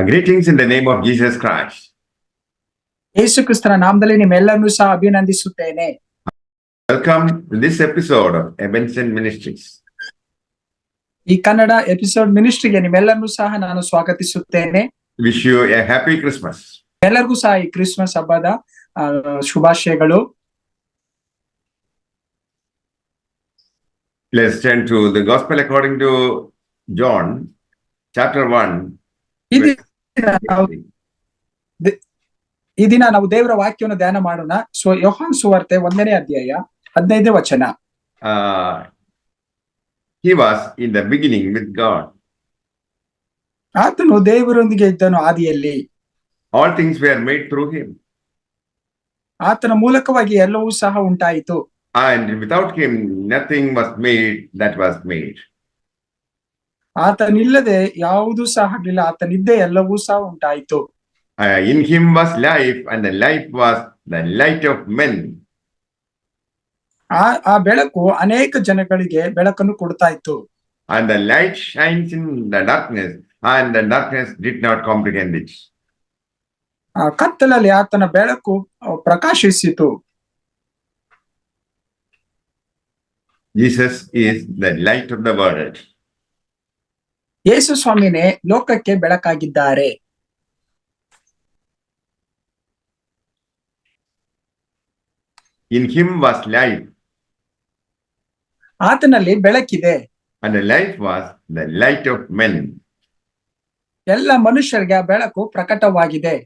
Greetings in the name of Jesus Christ. ಯೇಸು ಕ್ರಿಸ್ತನ ನಾಮದಲ್ಲಿ ನಿಮ್ಮೆಲ್ಲರನ್ನೂ ಸಹ ಅಭಿನಂದಿಸುತ್ತೇನೆ. Welcome to this episode of Ebenezer Ministries. ಈ ಕನ್ನಡ ಎಪಿಸೋಡ್ ಮಿನಿಸ್ಟ್ರಿಗೆ ನಿಮ್ಮೆಲ್ಲರನ್ನೂ ಸಹ ನಾನು ಸ್ವಾಗತಿಸುತ್ತೇನೆ. Wish you a happy Christmas. ಎಲ್ಲರಿಗೂ ಸಹ ಈ ಕ್ರಿಸ್ಮಸ್ ಹಬ್ಬದ ಶುಭಾಶಯಗಳು. Let's turn to the Gospel according to John, chapter 1. ಈ ದಿನ ನಾವು ದೇವರ ವಾಕ್ಯವನ್ನು ಧ್ಯಾನ ಮಾಡೋಣ. ಯೋಹಾನ್ ಸುವಾರ್ತೆ 1ನೇ ಅಧ್ಯಾಯ 15ನೇ ವಚನ. He was in the beginning with God. ಆತನು ದೇವರೊಂದಿಗೆ ಇದ್ದನು ಆದಿಯಲ್ಲಿ. All things were made through him. ಆತನ ಮೂಲಕವಾಗಿ ಎಲ್ಲವೂ ಸಹ ಉಂಟಾಯಿತು. And without him nothing was made that was made. ಆತನಿಲ್ಲದೆ ಯಾವುದೂ ಸಹ ಆಗಲಿಲ್ಲ, ಆತನಿದ್ದೇ ಎಲ್ಲವೂ ಸಹ ಉಂಟಾಯಿತು. In him was life, and the life was the light of men. ಆ ಬೆಳಕು ಅನೇಕ ಜನಗಳಿಗೆ ಬೆಳಕನ್ನು ಕೊಡ್ತಾ ಇತ್ತು. And the light shines in the darkness, and the darkness did not comprehend it. ಕತ್ತಲಲ್ಲಿ ಆತನ ಬೆಳಕು ಪ್ರಕಾಶಿಸಿತು. Jesus is the light of the world. ಯೇಸು ಸ್ವಾಮಿನೇ ಲೋಕಕ್ಕೆ ಬೆಳಕಾಗಿದ್ದಾರೆ. In him was life. ಆತನಲ್ಲಿ ಬೆಳಕಿದೆ. And the life was the light of men. ಎಲ್ಲ ಮನುಷ್ಯರಿಗೆ ಆ ಬೆಳಕು ಪ್ರಕಟವಾಗಿದೆ.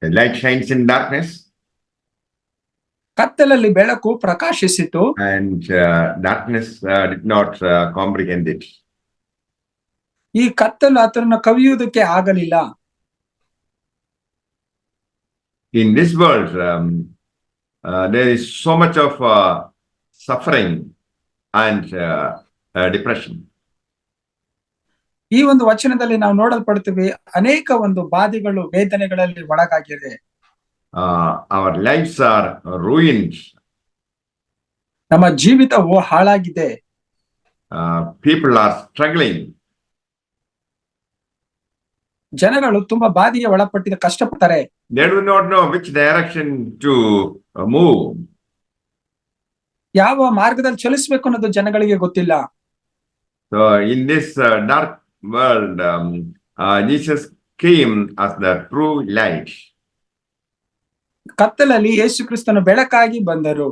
The light shines in darkness. ಕತ್ತಲಲ್ಲಿ ಬೆಳಕು ಪ್ರಕಾಶಿಸಿತು. And darkness did not comprehend it. ಈ ಕತ್ತಲು ಆತನನ್ನು ಕವಿಯುವುದಕ್ಕೆ ಆಗಲಿಲ್ಲ. In this world, there is so much of suffering and depression. ಈ ಒಂದು ವಚನದಲ್ಲಿ ನಾವು ನೋಡಲ್ಪಡ್ತೀವಿ, ಅನೇಕ ಒಂದು ಬಾಧೆಗಳು ವೇದನೆಗಳಲ್ಲಿ ಒಳಗಾಗಿದೆ. Our lives are ruined. ನಮ್ಮ ಜೀವಿತವು ಹಾಳಾಗಿದೆ. People are struggling. ಜನಗಳು ತುಂಬಾ ಬಾಧೆಗೆ ಒಳಪಟ್ಟಿದ ಕಷ್ಟಪಡ್ತಾರೆ. They do not know which direction to move. ಯಾವ ಮಾರ್ಗದಲ್ಲಿ ಚಲಿಸಬೇಕು ಅನ್ನೋದು ಜನಗಳಿಗೆ ಗೊತ್ತಿಲ್ಲ. So in this dark world, Jesus came as the true light. ಕತ್ತಲಲ್ಲಿ ಯೇಸು ಕ್ರಿಸ್ತನು ಬೆಳಕಾಗಿ ಬಂದರು.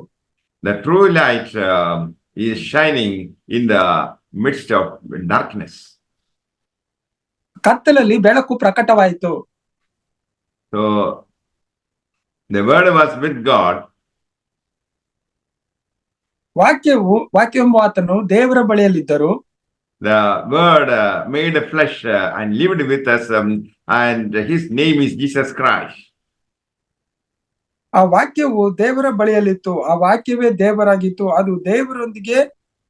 The true light is shining in the midst of darkness. ಕತ್ತಲಲ್ಲಿ ಬೆಳಕು ಪ್ರಕಟವಾಯಿತು. So the word was with God. ವಾಕ್ಯವೆಂಬ ಆತನು ದೇವರ ಬಳಿಯಲ್ಲಿದ್ದರು. The word made a flesh and lived with us, and his name is Jesus Christ. ಆ ವಾಕ್ಯವು ದೇವರ ಬಳಿಯಲ್ಲಿತ್ತು, ಆ ವಾಕ್ಯವೇ ದೇವರಾಗಿತ್ತು, ಅದು ದೇವರೊಂದಿಗೆ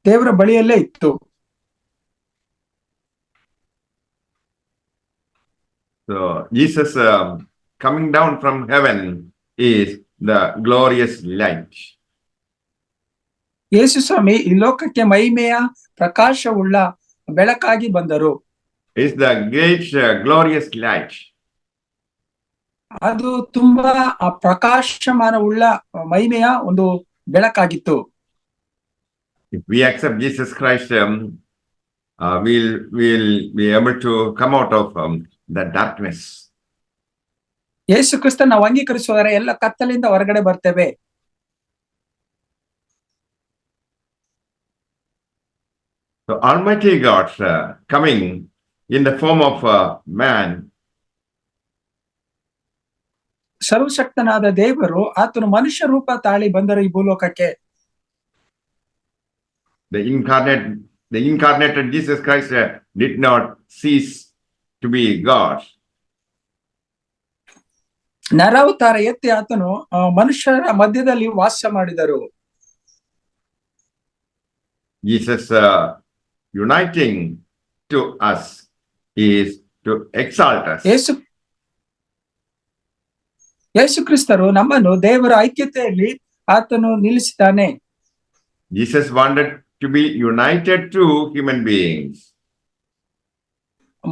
ದೇವರ ಬಳಿಯಲ್ಲೇ ಇತ್ತು. So Jesus coming down from heaven is the glorious light. ಯೇಸು ಸ್ವಾಮಿ ಈ ಲೋಕಕ್ಕೆ ಮಹಿಮೆಯ ಪ್ರಕಾಶವುಳ್ಳ ಬೆಳಕಾಗಿ ಬಂದರು. Is the great glorious light. ಅದು ತುಂಬಾ ಆ ಪ್ರಕಾಶಮಾನವುಳ್ಳ ಮಹಿಮೆಯ ಒಂದು ಬೆಳಕಾಗಿತ್ತು. If we accept Jesus Christ, we'll be able to come out of the darkness. ಯೇಸು ಕ್ರಿಸ್ತನ ನಾವು ಅಂಗೀಕರಿಸುವವರೆ ಎಲ್ಲ ಕತ್ತಲಿಂದ ಹೊರಗಡೆ ಬರ್ತೇವೆ. So Almighty God coming in the form of man. ಸರ್ವಶಕ್ತನಾದ ದೇವರು ಆತನು ಮನುಷ್ಯ ರೂಪ ತಾಳಿ ಬಂದರು ಈ ಭೂಲೋಕಕ್ಕೆ. The incarnated Jesus Christ did not cease to be God. ನರಾವತಾರ ಎತ್ತಿ ಆತನು ಮನುಷ್ಯರ ಮಧ್ಯದಲ್ಲಿ ವಾಸ ಮಾಡಿದರು. Jesus uniting to us is to exalt us. ಯೇಸು ಕ್ರಿಸ್ತರು ನಮ್ಮನ್ನು ದೇವರ ಐಕ್ಯತೆಯಲ್ಲಿ ಆತನು ನಿಲ್ಲಿಸಿದ್ದಾನೆ. Jesus wanted to be united to human beings.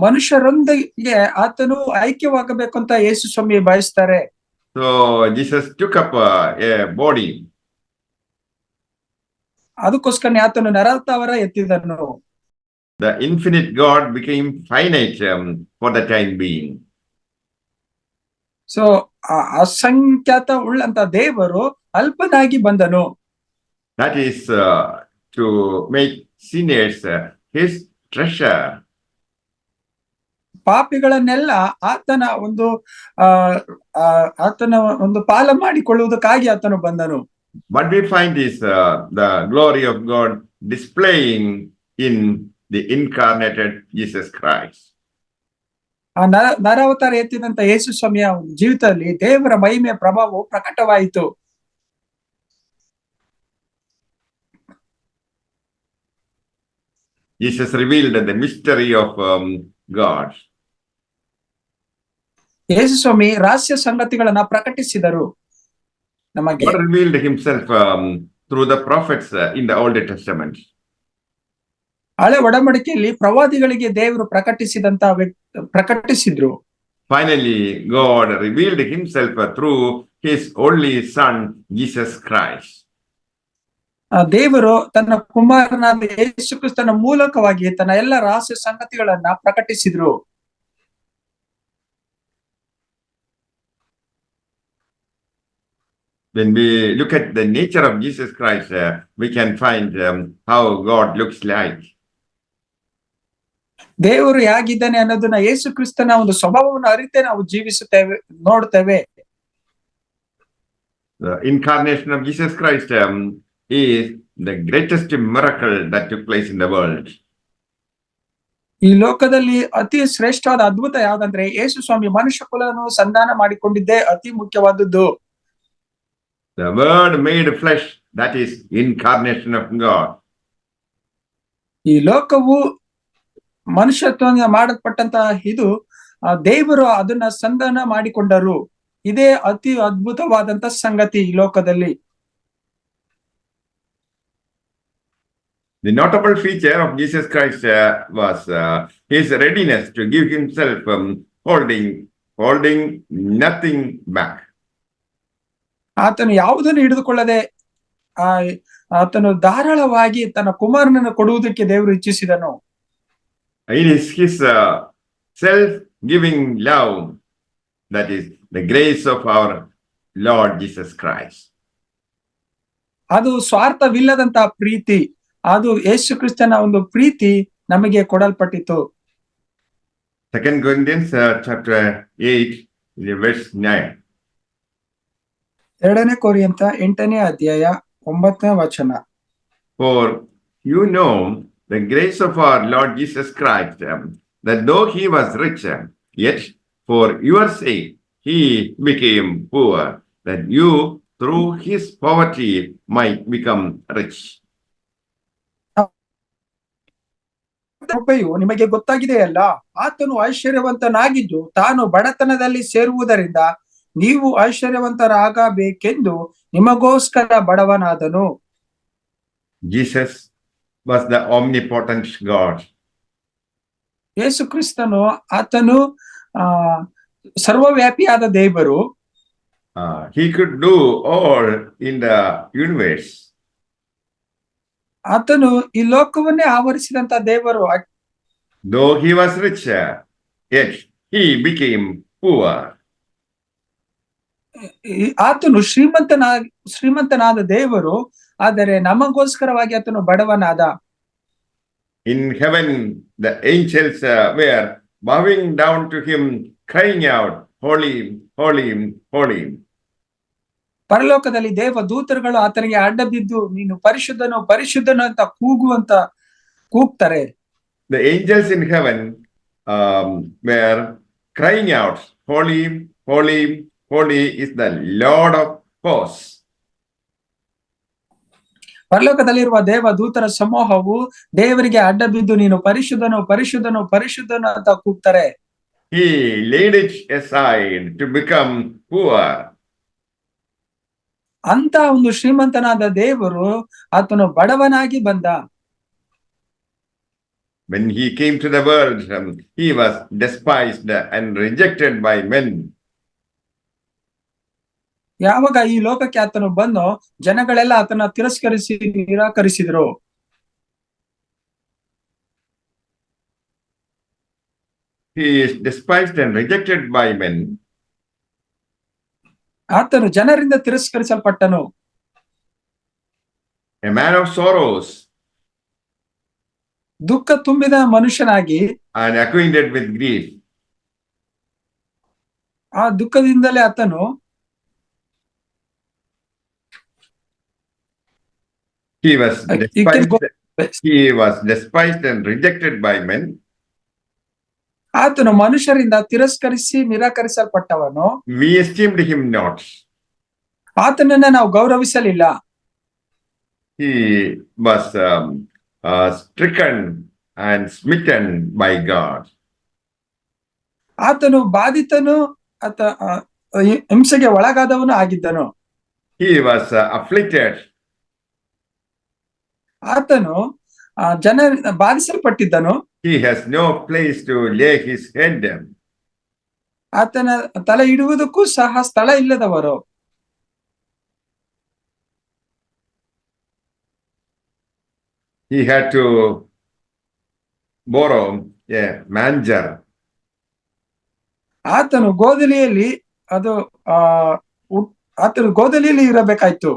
ಮನುಷ್ಯರೊಂದಿಗೆ ಆತನು ಐಕ್ಯವಾಗಬೇಕು ಅಂತ ಯೇಸು ಸ್ವಾಮಿ ಬಯಸ್ತಾರೆ. So Jesus took up a body. ಅದಕ್ಕೋಸ್ಕರ ಆತನು ನರತಾವರ ಎತ್ತಿದನು. The infinite God became finite for the time being. So ಅಸಂಖ್ಯಾತ ಉಳ್ಳಂತ ದೇವರು ಅಲ್ಪನಾಗಿ ಬಂದನು. That is to make sinners his treasure. ಪಾಪಿಗಳನ್ನೆಲ್ಲ ಆತನ ಒಂದು ಪಾಲ ಮಾಡಿಕೊಳ್ಳುವುದಕ್ಕಾಗಿ ಆತನು ಬಂದನು. What we find is the glory of God displaying in the incarnated Jesus Christ. ಆ ನರಾವತಾರ ಎತ್ತಿದಂತ ಯೇಸು ಸ್ವಾಮಿಯ ಜೀವಿತದಲ್ಲಿ ದೇವರ ಮಹಿಮೆಯ ಪ್ರಭಾವವು ಪ್ರಕಟವಾಯಿತು. Jesus revealed the mystery of God. ಯೇಸು ಸ್ವಾಮಿ ರಹಸ್ಯ ಸಂಗತಿಗಳನ್ನ ಪ್ರಕಟಿಸಿದರು ನಮಗೆ. God revealed himself through the prophets in the Old Testament. ಹಳೆ ಒಡಂಬಡಿಕೆಯಲ್ಲಿ ಪ್ರವಾದಿಗಳಿಗೆ ದೇವರು ಪ್ರಕಟಿಸಿದ್ರು. Finally, God revealed himself through his only son, Jesus Christ. ದೇವರು ತನ್ನ ಕುಮಾರನಾದ ಯೇಸು ಕ್ರಿಸ್ತನ ಮೂಲಕವಾಗಿ ತನ್ನ ಎಲ್ಲ ರಹಸ್ಯ ಸಂಗತಿಗಳನ್ನ ಪ್ರಕಟಿಸಿದ್ರು. When we look at the nature of Jesus Christ, we can find how God looks like. ದೇವರು ಹೇಗಿದ್ದಾನೆ ಅನ್ನೋದನ್ನ ಯೇಸು ಕ್ರಿಸ್ತನ ಒಂದು ಸ್ವಭಾವವನ್ನು ಅರಿತೇ ನಾವು ಜೀವಿಸುತ್ತೇವೆ, ನೋಡ್ತೇವೆ. The incarnation of Jesus Christ is the greatest miracle that took place in the world. ಈ ಲೋಕದಲ್ಲಿ ಅತಿ ಶ್ರೇಷ್ಠವಾದ ಅದ್ಭುತ ಯಾವ್ದಂದ್ರೆ ಯೇಸು ಸ್ವಾಮಿ ಮನುಷ್ಯ ಕುಲವನ್ನು ಸಂಧಾನ ಮಾಡಿಕೊಂಡಿದ್ದೇ ಅತಿ ಮುಖ್ಯವಾದದ್ದು. The word made flesh, that is incarnation of God. ಈ ಲೋಕವು ಮನುಷ್ಯತ್ವದಿಂದ ಮಾಡಲ್ಪಟ್ಟಂತಹ ಇದು ದೇವರು ಅದನ್ನ ಸಂಧಾನ ಮಾಡಿಕೊಂಡರು. ಇದೇ ಅತಿ ಅದ್ಭುತವಾದಂತ ಸಂಗತಿ ಈ ಲೋಕದಲ್ಲಿ. The notable feature of Jesus Christ was his readiness to give himself, holding nothing back. ಆತನು ಯಾವುದನ್ನು ಹಿಡಿದುಕೊಳ್ಳದೆ ಆತನು ಧಾರಾಳವಾಗಿ ತನ್ನ ಕುಮಾರನನ್ನು ಕೊಡುವುದಕ್ಕೆ ದೇವರು ಇಚ್ಛಿಸಿದನು. It is his self-giving love, that is the grace of our Lord Jesus Christ. ಅದು ಸ್ವಾರ್ಥವಿಲ್ಲದಂತಹ ಪ್ರೀತಿ, ಅದು ಯೇಸು ಕ್ರಿಸ್ತನ ಒಂದು ಪ್ರೀತಿ ನಮಗೆ ಕೊಡಲ್ಪಟ್ಟಿತು. 2 Corinthians chapter 8 verse 9. 2 ಕೊರಿಂಥ 8ನೇ ಅಧ್ಯಾಯ 9ನೇ ವಚನ. For you know the grace of our Lord Jesus Christ, that though he was rich, yet for your sake he became poor, that you through his poverty might become rich. ಕೃಪೆಯು ನಿಮಗೆ ಗೊತ್ತಾಗಿದೆಯಲ್ಲ, ಆತನು ಐಶ್ವರ್ಯವಂತನಾಗಿದ್ದು ತಾನು ಬಡತನದಲ್ಲಿ ಸೇರುವುದರಿಂದ ನೀವು ಐಶ್ವರ್ಯವಂತರಾಗಬೇಕೆಂದು ನಿಮಗೋಸ್ಕರ ಬಡವನಾದನು. Jesus was the omnipotent God. ಯೇಸು ಕ್ರಿಸ್ತನು ಆತನು ಸರ್ವವ್ಯಾಪಿಯಾದ ದೇವರು. He could do all in the universe. ಆತನು ಈ ಲೋಕವನ್ನೇ ಆವರಿಸಿದಂತ ದೇವರು. Though he was rich, yet he became poor. ಆತನು ಶ್ರೀಮಂತನಾದ ದೇವರು, ಆದರೆ ನಮಗೋಸ್ಕರವಾಗಿ ಆತನು ಬಡವನಾದ. In heaven, the angels were bowing down to him, crying out, "Holy, holy, holy." ಪರಲೋಕದಲ್ಲಿ ದೇವ ದೂತರುಗಳು ಆತನಿಗೆ ಅಡ್ಡ ಬಿದ್ದು ನೀನು ಪರಿಶುದ್ಧನು ಪರಿಶುದ್ಧನು ಅಂತ ಕೂಗ್ತಾರೆ. The angels in heaven were crying out, "Holy, holy, holy is the Lord of hosts." ಪರಲೋಕದಲ್ಲಿರುವ ದೇವ ದೂತರ ಸಮೂಹವು ದೇವರಿಗೆ ಅಡ್ಡ ಬಿದ್ದು ನೀನು ಪರಿಶುದ್ಧನು ಪರಿಶುದ್ಧನು ಪರಿಶುದ್ಧನು ಅಂತ ಕೂಗ್ತಾರೆ. He laid it aside to become poor. ಅಂತ ಒಂದು ಶ್ರೀಮಂತನಾದ ದೇವರು ಆತನು ಬಡವನಾಗಿ ಬಂದ. When he came to the world, he was despised and rejected by men. ಯಾವಾಗ ಈ ಲೋಕಕ್ಕೆ ಆತನು ಬಂದು ಜನಗಳೆಲ್ಲ ಆತನ ತಿರಸ್ಕರಿಸಿ ನಿರಾಕರಿಸಿದ್ರು. He is despised and rejected by men. ಆತನು ಜನರಿಂದ ತಿರಸ್ಕರಿಸಲ್ಪಟ್ಟನು. A man of sorrows ದುಃಖ ತುಂಬಿದ ಮನುಷ್ಯನಾಗಿ and acquainted with grief. ಆ ದುಃಖದಿಂದಲೇ ಆತನು He was You can go. despised and rejected by men. ಆತನು ಮನುಷ್ಯರಿಂದ ತಿರಸ್ಕರಿಸಿ ನಿರಾಕರಿಸಲ್ಪಟ್ಟವನು. We esteemed him not. ಆತನನ್ನ ನಾವು ಗೌರವಿಸಲಿಲ್ಲ. He was stricken and smitten by God. ಆತನು ಬಾಧಿತನು ಹಿಂಸೆಗೆ ಒಳಗಾದವನು ಆಗಿದ್ದನು. He was afflicted. ಆತನು ಜನ ಬಾಧಿಸಲ್ಪಟ್ಟಿದ್ದನು. He has no place to lay his head. ಆತನ ತಲೆ ಇಡುವುದಕ್ಕೂ ಸಹ ಸ್ಥಳ ಇಲ್ಲದವರು. He had to borrow a manger. ಆತನು ಗೋದಲಿಯಲ್ಲಿ ಆತನು ಗೋದಲಿಯಲ್ಲಿ ಇರಬೇಕಾಯ್ತು.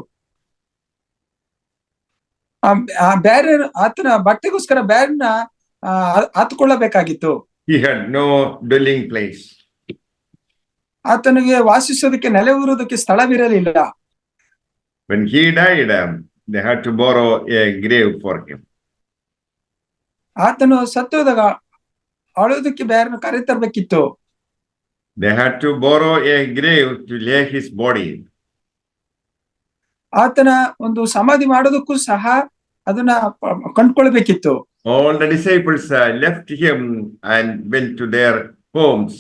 ಬ್ಯಾರೆ ಆತನ ಬಟ್ಟೆಗೋಸ್ಕರ ಬ್ಯಾರನ್ನ ಹತ್ಕೊಳ್ಳಬೇಕಾಗಿತ್ತು. He had no dwelling place. ಆತನಿಗೆ ವಾಸಿಸೋದಕ್ಕೆ ನೆಲೆಯೂರೋದಕ್ಕೆ ಸ್ಥಳವಿರಲಿಲ್ಲ. When he died, they had to borrow a grave for him. ಆತನು ಸತ್ತೋದಾಗ ಅಳೋದಕ್ಕೆ ಬ್ಯಾರನ್ನು ಕರೆತರಬೇಕಿತ್ತು. They had to borrow a grave to lay his body. ಆತನ ಒಂದು ಸಮಾಧಿ ಮಾಡೋದಕ್ಕೂ ಸಹ ಅದನ್ನ ಕೊಂಡ್ಕೊಳ್ಬೇಕಿತ್ತು. All the disciples left him and went to their homes.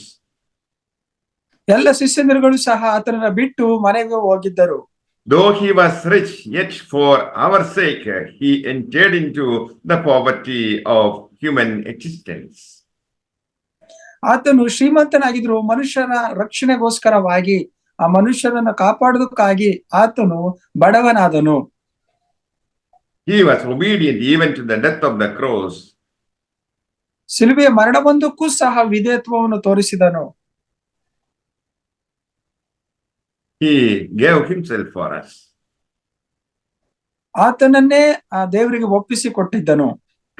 ಎಲ್ಲ ಶಿಷ್ಯಂದಿರುಗಳು ಸಹ ಆತನನ್ನ ಬಿಟ್ಟು ಮನೆಗೆ ಹೋಗಿದ್ದರು. Though he was rich, yet for our sake he entered into the poverty of human existence. ಆತನು ಶ್ರೀಮಂತನಾಗಿದ್ರು ಮನುಷ್ಯರ ರಕ್ಷಣೆಗೋಸ್ಕರವಾಗಿ ಆ ಮನುಷ್ಯರನ್ನು ಕಾಪಾಡೋದಕ್ಕಾಗಿ ಆತನು ಬಡವನಾದನು. He was obedient even to the death of the cross. ಶಿಲುಬೆಯ ಮರಣವೊಂದಕ್ಕೂ ಸಹ ವಿಧೇಯತ್ವವನ್ನು ತೋರಿಸಿದನು. He gave himself for us. ಆತನನ್ನೇ ಆ ದೇವರಿಗೆ ಒಪ್ಪಿಸಿಕೊಟ್ಟಿದ್ದನು.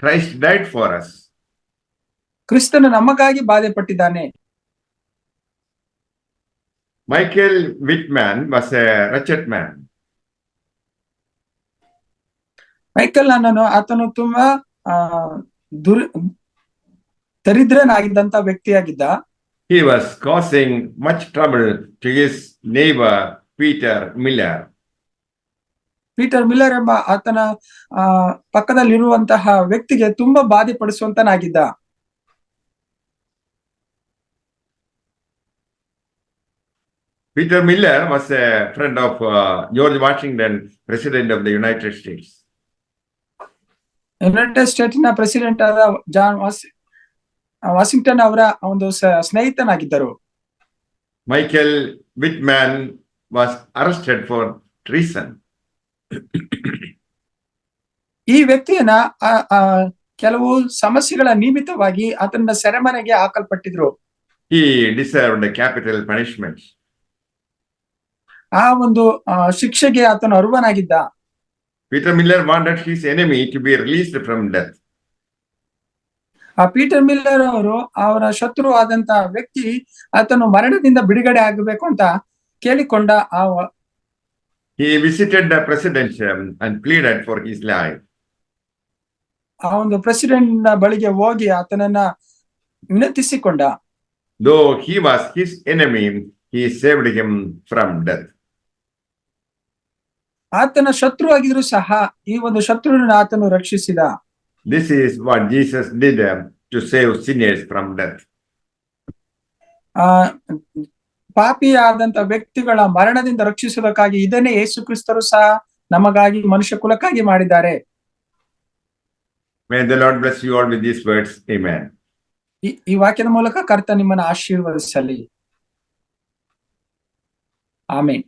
Christ died for us. ಕ್ರಿಸ್ತನು ನಮಗಾಗಿ ಬಾಧೆ ಪಟ್ಟಿದ್ದಾನೆ. Michael Whitman was a wretched man. Michael ಅನ್ನನು ಆತನು ತುಂಬಾ ದರಿದ್ರನಾಗಿದ್ದಂತ ವ್ಯಕ್ತಿಯಾಗಿದ್ದ. He was causing much trouble to his neighbor Peter Miller. Peter Miller ಎಂಬ ಆತನ ಪಕ್ಕದಲ್ಲಿರುವಂತಹ ವ್ಯಕ್ತಿಗೆ ತುಂಬಾ ಬಾಧೆ ಪಡಿಸುವಂತನಾಗಿದ್ದ. Peter Miller was a friend of George Washington, President of the United States. United ಸ್ಟೇಟ್ಸ್ನ ಪ್ರೆಸಿಡೆಂಟ್ ಆದ ವಾಷಿಂಗ್ಟನ್ ಅವರ ಒಂದು ಸ್ನೇಹಿತನಾಗಿದ್ದರು. Michael Whitman was arrested for treason. ಈ ವ್ಯಕ್ತಿಯನ್ನ ಕೆಲವು ಸಮಸ್ಯೆಗಳ ನಿಮಿತ್ತವಾಗಿ ಆತನ ಸೆರೆಮನೆಗೆ ಹಾಕಲ್ಪಟ್ಟಿದ್ರು. He deserved a capital punishment. ಆ ಒಂದು ಶಿಕ್ಷೆಗೆ ಆತನು ಅರ್ಹನಾಗಿದ್ದ. Peter Miller wanted his enemy to be released from death. ಆ ಪೀಟರ್ ಮಿಲ್ಲರ್ ಅವರು ಅವರ ಶತ್ರು ಆದಂತ ವ್ಯಕ್ತಿ ಆತನು ಮರಣದಿಂದ ಬಿಡುಗಡೆ ಆಗಬೇಕು ಅಂತ ಕೇಳಿಕೊಂಡ. He visited the president and pleaded for his life. ಆ ಒಂದು ಪ್ರೆಸಿಡೆಂಟ್ ನ ಬಳಿಗೆ ಹೋಗಿ ಆತನನ್ನ ವಿನಂತಿಸಿಕೊಂಡ. Though he was his enemy, he saved him from death. ಆತನ ಶತ್ರು ಆಗಿದ್ರು ಸಹ ಈ ಒಂದು ಶತ್ರುವಿನ ಆತನು ರಕ್ಷಿಸಿದ. This is what Jesus did to save sinners from death. ಪಾಪಿ ಆದಂತ ವ್ಯಕ್ತಿಗಳ ಮರಣದಿಂದ ರಕ್ಷಿಸುವುದಕ್ಕಾಗಿ ಇದನ್ನೇ ಯೇಸು ಕ್ರಿಸ್ತರು ಸಹ ನಮಗಾಗಿ ಮನುಷ್ಯ ಕುಲಕ್ಕಾಗಿ ಮಾಡಿದ್ದಾರೆ. May the Lord bless you all with these words. Amen. ಈ ವಾಕ್ಯದ ಮೂಲಕ ಕರ್ತ ನಿಮ್ಮನ್ನು ಆಶೀರ್ವದಿಸಲಿ. ಆಮೇನ್.